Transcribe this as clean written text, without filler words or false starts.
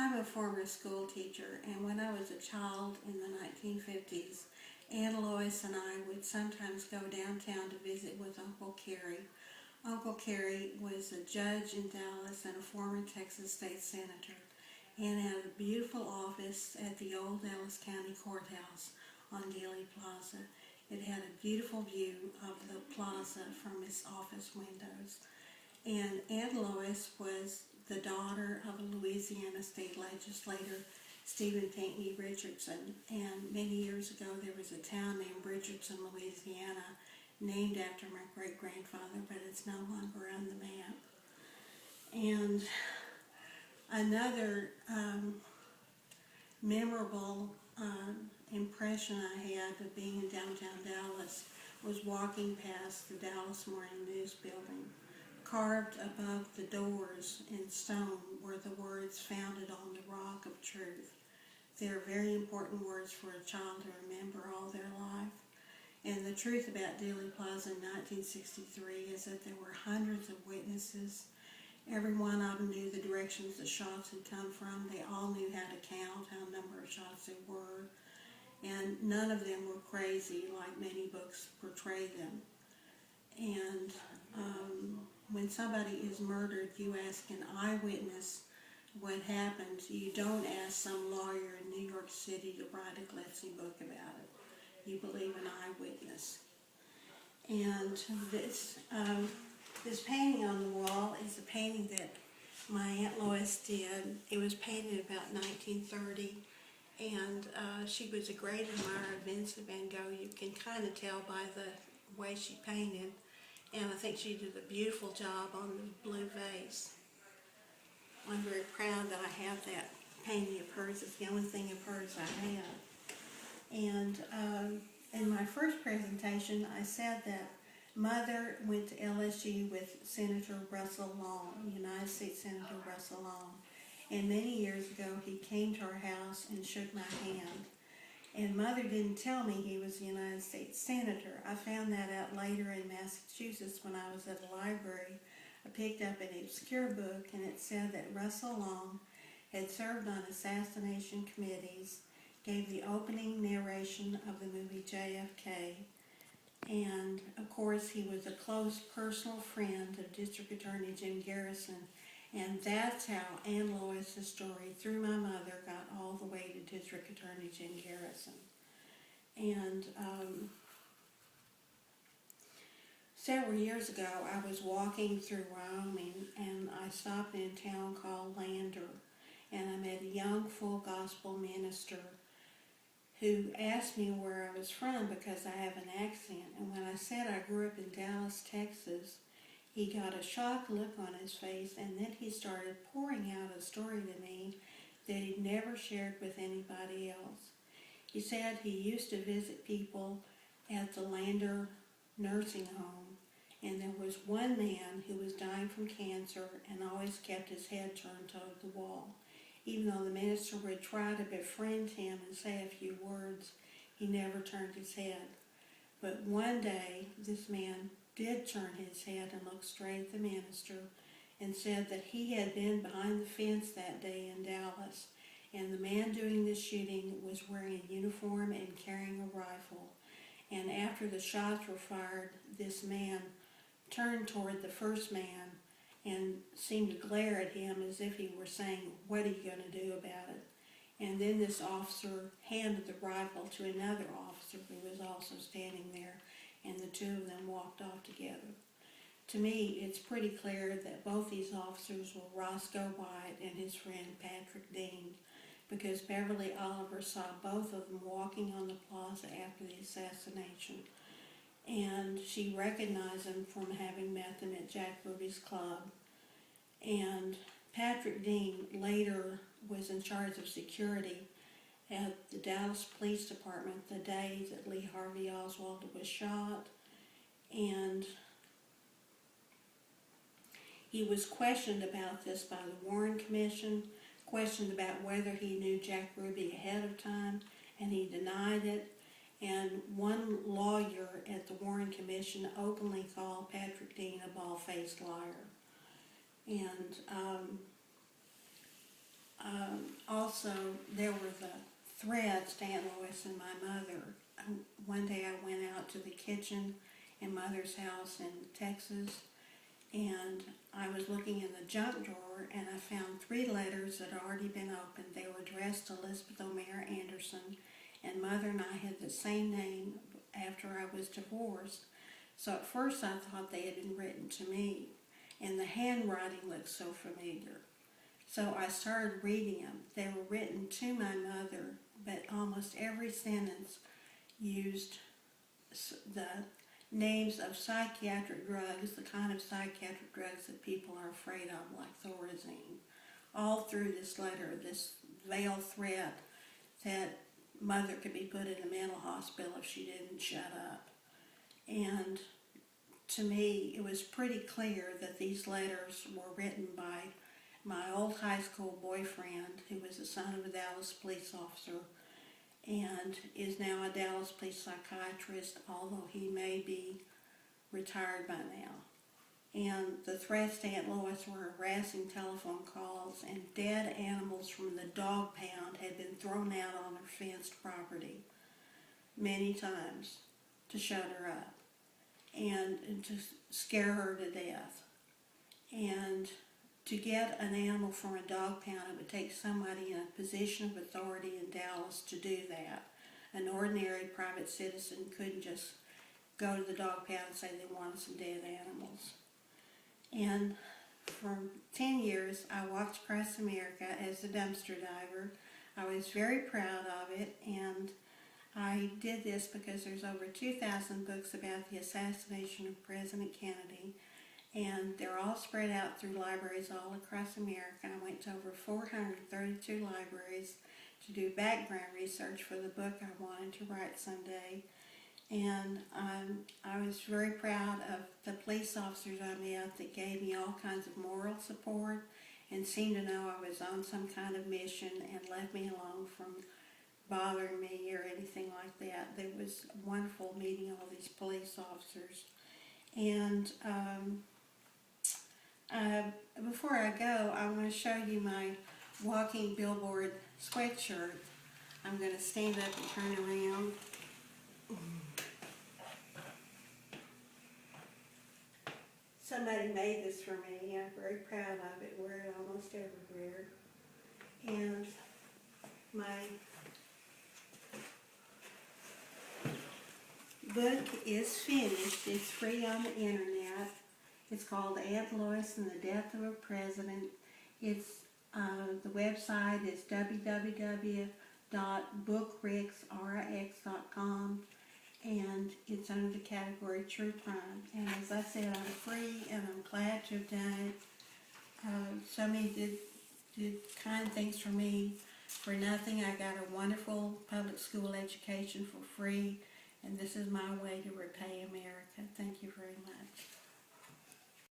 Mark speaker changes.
Speaker 1: I'm a former school teacher, and when I was a child in the 1950s, Aunt Eloise and I would sometimes go downtown to visit with Uncle Kerry. Uncle Kerry was a judge in Dallas and a former Texas state senator, and had a beautiful office at the old Dallas County Courthouse on Dealey Plaza. It had a beautiful view of the plaza from its office windows. And Aunt Eloise was the daughter of a Louisiana state legislator, Stephen Pinckney Richardson. And many years ago there was a town named Richardson, Louisiana, named after my great-grandfather, but it's no longer on the map. And another memorable impression I had of being in downtown Dallas was walking past the Dallas Morning News building. Carved above the doors in stone were the words "founded on the rock of truth." They're very important words for a child to remember all their life. And the truth about Dealey Plaza in 1963 is that there were hundreds of witnesses. Every one of them knew the directions the shots had come from. They all knew how to count, how number of shots there were. And none of them were crazy like many books portray them. And when somebody is murdered, you ask an eyewitness what happened. You don't ask some lawyer in New York City to write a glitzy book about it. You believe an eyewitness. And this painting on the wall is a painting that my Aunt Lois did. It was painted about 1930, and she was a great admirer of Vincent van Gogh. You can kind of tell by the way she painted, and I think she did a beautiful job on the blue vase. I'm very proud that I have that painting of hers. It's the only thing of hers I have. And in my first presentation, I said that Mother went to LSU with Senator Russell Long, United States Senator Russell Long. And many years ago, he came to our house and shook my hand. And Mother didn't tell me he was a United States Senator. I found that out later in Massachusetts when I was at the library. I picked up an obscure book, and it said that Russell Long had served on assassination committees, gave the opening narration of the movie JFK, and of course he was a close personal friend of District Attorney Jim Garrison, and that's how Aunt Lois's story through my mother got all the way to District Attorney Jim Garrison. And several years ago I was walking through Wyoming, and I stopped in a town called Lander, and I met a young full gospel minister who asked me where I was from because I have an accent. And when I said I grew up in Dallas, Texas, he got a shocked look on his face, and then he started pouring out a story to me that he'd never shared with anybody else. He said he used to visit people at the Lander nursing home, and there was one man who was dying from cancer and always kept his head turned toward the wall. Even though the minister would try to befriend him and say a few words, he never turned his head. But one day, this man did turn his head and look straight at the minister and said that he had been behind the fence that day in Dallas, and the man doing the shooting was wearing a uniform and carrying a rifle. And after the shots were fired, this man turned toward the first man and seemed to glare at him as if he were saying, "What are you going to do about it?" And then this officer handed the rifle to another officer who was also standing there, and the two of them walked off together. To me, it's pretty clear that both these officers were Roscoe White and his friend Patrick Dean, because Beverly Oliver saw both of them walking on the plaza after the assassination, and she recognized them from having met them at Jack Ruby's club. And Patrick Dean later was in charge of security at the Dallas Police Department the day that Lee Harvey Oswald was shot, and he was questioned about this by the Warren Commission, questioned about whether he knew Jack Ruby ahead of time, and he denied it. And one lawyer at the Warren Commission openly called Patrick Dean a bald-faced liar. And Also, there were the threats to Aunt Eloise and my mother. One day I went out to the kitchen in Mother's house in Texas, and I was looking in the junk drawer, and I found 3 letters that had already been opened. They were addressed to Elizabeth O'Meara Anderson, and Mother and I had the same name after I was divorced. So at first I thought they had been written to me, and the handwriting looked so familiar. So I started reading them. They were written to my mother, but almost every sentence used the names of psychiatric drugs, the kind of psychiatric drugs that people are afraid of, like Thorazine. All through this letter, this veiled threat that Mother could be put in a mental hospital if she didn't shut up. And to me, it was pretty clear that these letters were written by my old high school boyfriend, who was the son of a Dallas police officer and is now a Dallas police psychiatrist, although he may be retired by now. And the threats to Aunt Eloise were harassing telephone calls, and dead animals from the dog pound had been thrown out on her fenced property many times to shut her up and to scare her to death. And to get an animal from a dog pound, it would take somebody in a position of authority in Dallas to do that. An ordinary private citizen couldn't just go to the dog pound and say they wanted some dead animals. And for 10 years, I walked across America as a dumpster diver. I was very proud of it, and I did this because there's over 2,000 books about the assassination of President Kennedy, and they're all spread out through libraries all across America. I went to over 432 libraries to do background research for the book I wanted to write someday. And I was very proud of the police officers I met that gave me all kinds of moral support and seemed to know I was on some kind of mission and left me alone from bothering me or anything like that. It was wonderful meeting all these police officers. And before I go, I want to show you my walking billboard sweatshirt. I'm going to stand up and turn around. Somebody made this for me. I'm very proud of it. Wear it almost everywhere. And my book is finished. It's free on the internet. It's called Aunt Eloise and the Death of a President. It's the website is www.bookrix.com, and it's under the category True Crime. And as I said, I'm free, and I'm glad to have done it. So many did kind things for me for nothing. I got a wonderful public school education for free, and this is my way to repay America. Thank you very much.